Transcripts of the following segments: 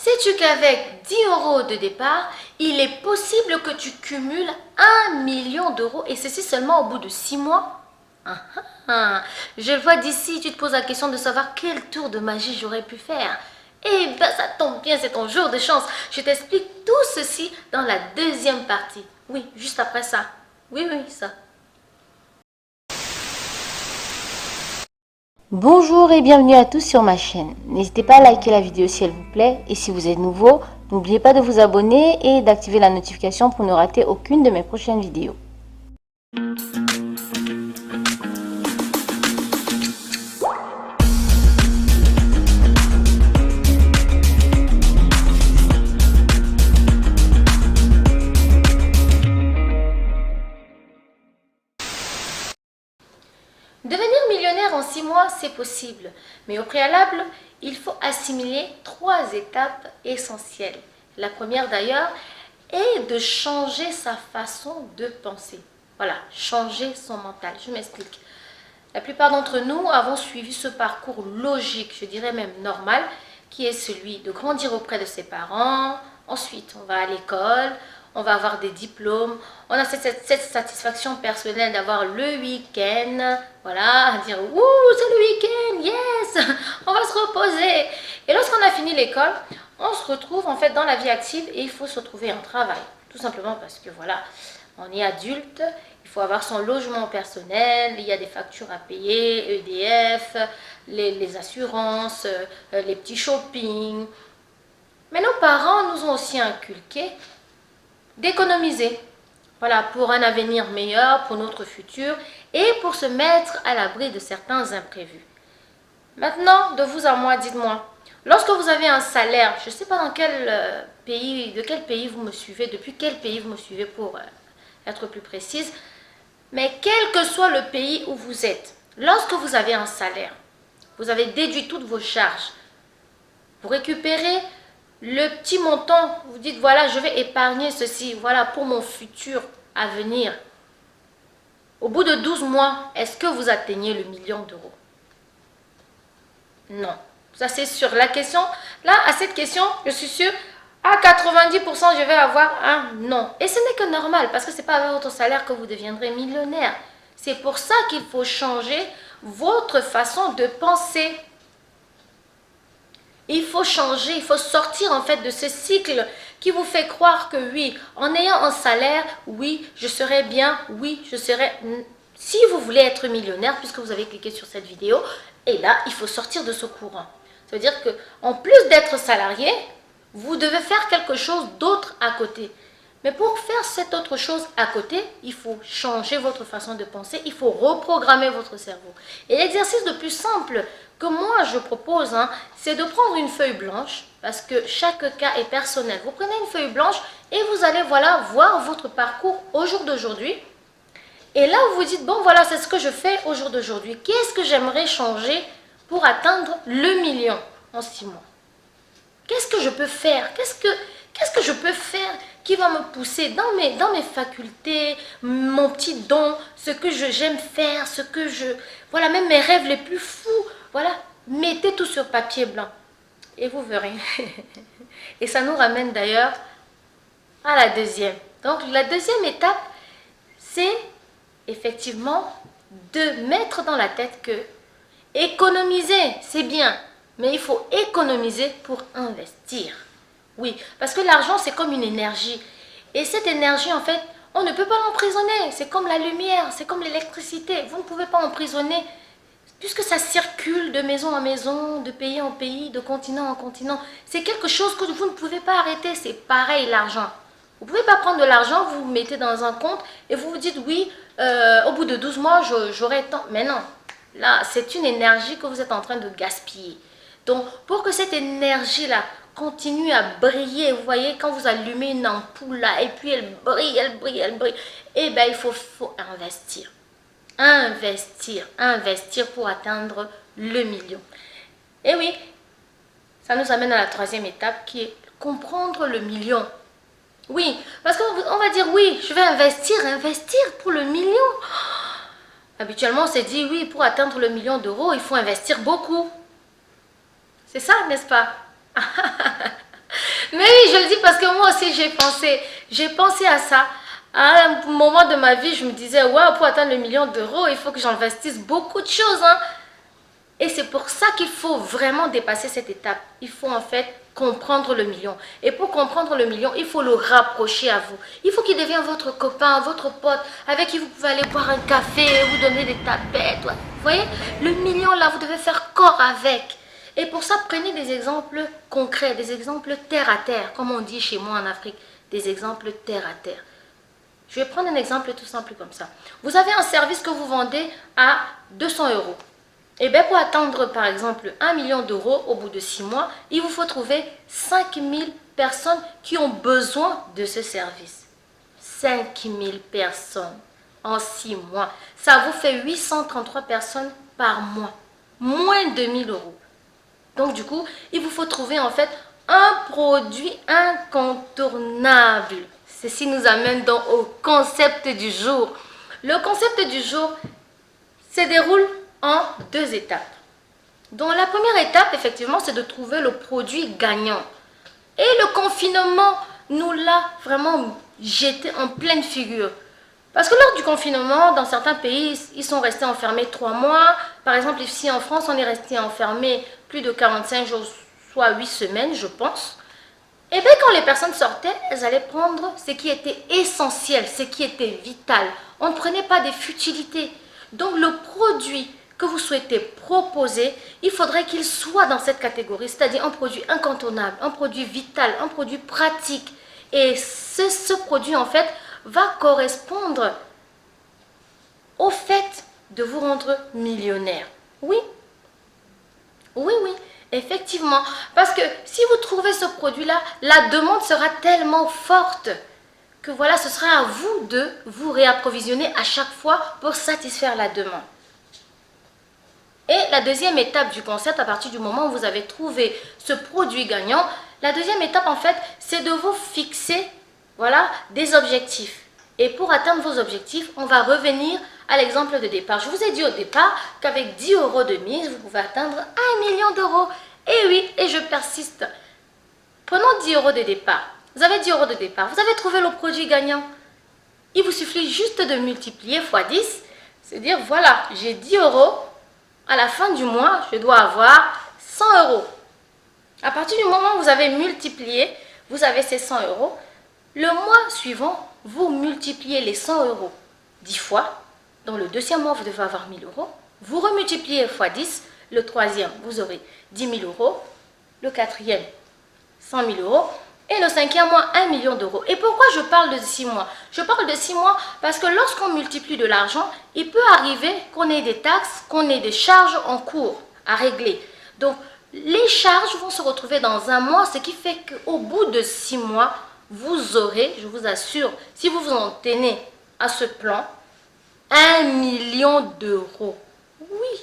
Sais-tu qu'avec 10 euros de départ, il est possible que tu cumules 1 million d'euros et ceci seulement au bout de 6 mois? Ah, ah. Je le vois d'ici, tu te poses la question de savoir quel tour de magie j'aurais pu faire. Eh bien, ça tombe bien, c'est ton jour de chance. Je t'explique tout ceci dans la deuxième partie. Oui, juste après ça. Oui, ça. Bonjour et bienvenue à tous sur ma chaîne. N'hésitez pas à liker la vidéo si elle vous plaît et si vous êtes nouveau, n'oubliez pas de vous abonner et d'activer la notification pour ne rater aucune de mes prochaines vidéos. Devenir millionnaire en 6 mois, c'est possible. Mais au préalable, il faut assimiler 3 étapes essentielles. La première d'ailleurs est de changer sa façon de penser. Voilà, changer son mental. Je m'explique. La plupart d'entre nous avons suivi ce parcours logique, je dirais même normal, qui est celui de grandir auprès de ses parents. Ensuite, on va à l'école, on va avoir des diplômes, on a cette satisfaction personnelle d'avoir le week-end, voilà, à dire « Ouh, c'est le week-end, yes, on va se reposer ». Et lorsqu'on a fini l'école, on se retrouve en fait dans la vie active et il faut se trouver un travail. Tout simplement parce que voilà, on est adulte, il faut avoir son logement personnel, il y a des factures à payer, EDF, les assurances, les petits shoppings. Mais nos parents nous ont aussi inculqué d'économiser, voilà, pour un avenir meilleur, pour notre futur et pour se mettre à l'abri de certains imprévus. Maintenant, de vous à moi, dites-moi, lorsque vous avez un salaire, je ne sais pas dans quel pays, de quel pays vous me suivez, depuis quel pays vous me suivez pour être plus précise, mais quel que soit le pays où vous êtes, lorsque vous avez un salaire, vous avez déduit toutes vos charges, vous récupérez le petit montant, vous dites voilà, je vais épargner ceci, voilà, pour mon futur à venir. Au bout de 12 mois, est-ce que vous atteignez le million d'euros? Non. Ça c'est sûr. La question, là, à cette question, je suis sûre, à 90%, je vais avoir un non. Et ce n'est que normal, parce que ce n'est pas avec votre salaire que vous deviendrez millionnaire. C'est pour ça qu'il faut changer votre façon de penser. Il faut changer, il faut sortir en fait de ce cycle qui vous fait croire que oui, en ayant un salaire, oui, je serai bien, oui, je serai... Si vous voulez être millionnaire, puisque vous avez cliqué sur cette vidéo, et là, il faut sortir de ce courant. Ça veut dire qu'en plus d'être salarié, vous devez faire quelque chose d'autre à côté. Mais pour faire cette autre chose à côté, il faut changer votre façon de penser, il faut reprogrammer votre cerveau. Et l'exercice le plus simple que moi je propose, c'est de prendre une feuille blanche, parce que chaque cas est personnel. Vous prenez une feuille blanche et vous allez voilà, voir votre parcours au jour d'aujourd'hui. Et là, vous vous dites, bon voilà, c'est ce que je fais au jour d'aujourd'hui. Qu'est-ce que j'aimerais changer pour atteindre le million en 6 mois? Qu'est-ce que je peux faire? Qu'est-ce que je peux faire qui va me pousser dans mes facultés, mon petit don, ce que j'aime faire, ce que je... Voilà, même mes rêves les plus fous. Voilà, mettez tout sur papier blanc. Et vous verrez. Et ça nous ramène d'ailleurs à la deuxième. Donc, la deuxième étape, c'est effectivement de mettre dans la tête que économiser, c'est bien. Mais il faut économiser pour investir. Oui, parce que l'argent, c'est comme une énergie. Et cette énergie, en fait, on ne peut pas l'emprisonner. C'est comme la lumière, c'est comme l'électricité. Vous ne pouvez pas emprisonner, puisque ça circule de maison en maison, de pays en pays, de continent en continent. C'est quelque chose que vous ne pouvez pas arrêter. C'est pareil, l'argent. Vous ne pouvez pas prendre de l'argent, vous vous mettez dans un compte et vous vous dites, oui, au bout de 12 mois, j'aurai tant. Mais non, là, c'est une énergie que vous êtes en train de gaspiller. Donc, pour que cette énergie-là continue à briller, vous voyez, quand vous allumez une ampoule là, et puis elle brille, elle brille, elle brille, eh bien, il faut investir. Investir pour atteindre le million. Et oui, ça nous amène à la troisième étape qui est comprendre le million. Oui, parce qu'on va dire, oui, je vais investir pour le million. Habituellement, on s'est dit, oui, pour atteindre le million d'euros, il faut investir beaucoup. C'est ça, n'est-ce pas? le dis parce que moi aussi j'ai pensé à ça. À un moment de ma vie, je me disais, ouais, pour atteindre le million d'euros, il faut que j'investisse beaucoup de choses, hein. Et c'est pour ça qu'il faut vraiment dépasser cette étape. Il faut en fait comprendre le million. Et pour comprendre le million, il faut le rapprocher à vous. Il faut qu'il devienne votre copain, votre pote, avec qui vous pouvez aller boire un café, vous donner des tapettes. Ouais. Vous voyez, le million là, vous devez faire corps avec. Et pour ça, prenez des exemples concrets, des exemples terre à terre, comme on dit chez moi en Afrique, des exemples terre à terre. Je vais prendre un exemple tout simple comme ça. Vous avez un service que vous vendez à 200 euros. Et bien pour atteindre par exemple 1 million d'euros au bout de 6 mois, il vous faut trouver 5000 personnes qui ont besoin de ce service. 5000 personnes en 6 mois. Ça vous fait 833 personnes par mois. Moins de 1000 euros. Donc du coup, il vous faut trouver en fait un produit incontournable. Ceci nous amène donc au concept du jour. Le concept du jour se déroule en 2 étapes. Donc la première étape, effectivement, c'est de trouver le produit gagnant. Et le confinement nous l'a vraiment jeté en pleine figure. Parce que lors du confinement, dans certains pays, ils sont restés enfermés 3 mois. Par exemple, ici en France, on est resté enfermés plus de 45 jours, soit 8 semaines, je pense. Et bien quand les personnes sortaient, elles allaient prendre ce qui était essentiel, ce qui était vital. On ne prenait pas des futilités. Donc le produit que vous souhaitez proposer, il faudrait qu'il soit dans cette catégorie, c'est-à-dire un produit incontournable, un produit vital, un produit pratique. Et ce produit, en fait, va correspondre au fait de vous rendre millionnaire. Oui, oui, oui, effectivement. Parce que si vous trouvez ce produit-là, la demande sera tellement forte que voilà, ce sera à vous de vous réapprovisionner à chaque fois pour satisfaire la demande. Et la deuxième étape du concept, à partir du moment où vous avez trouvé ce produit gagnant, la deuxième étape, en fait, c'est de vous fixer, voilà, des objectifs. Et pour atteindre vos objectifs, on va revenir à l'exemple de départ. Je vous ai dit au départ qu'avec 10 euros de mise, vous pouvez atteindre 1 million d'euros. Et oui, et je persiste. Prenons 10 euros de départ. Vous avez 10 euros de départ. Vous avez trouvé le produit gagnant. Il vous suffit juste de multiplier x 10. C'est dire, voilà, j'ai 10 euros. À la fin du mois, je dois avoir 100 euros. À partir du moment où vous avez multiplié, vous avez ces 100 euros. Le mois suivant, vous multipliez les 100 euros 10 fois. Dans le deuxième mois, vous devez avoir 1000 euros. Vous remultipliez x 10. Le troisième, vous aurez 10 000 euros. Le quatrième, 100 000 euros. Et le cinquième mois, 1 million d'euros. Et pourquoi je parle de 6 mois? Je parle de 6 mois parce que lorsqu'on multiplie de l'argent, il peut arriver qu'on ait des taxes, qu'on ait des charges en cours à régler. Donc, les charges vont se retrouver dans un mois, ce qui fait qu'au bout de 6 mois, vous aurez, je vous assure, si vous vous en tenez à ce plan, 1 million d'euros. Oui,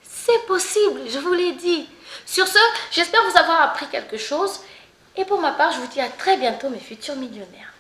c'est possible, je vous l'ai dit. Sur ce, j'espère vous avoir appris quelque chose. Et pour ma part, je vous dis à très bientôt, mes futurs millionnaires.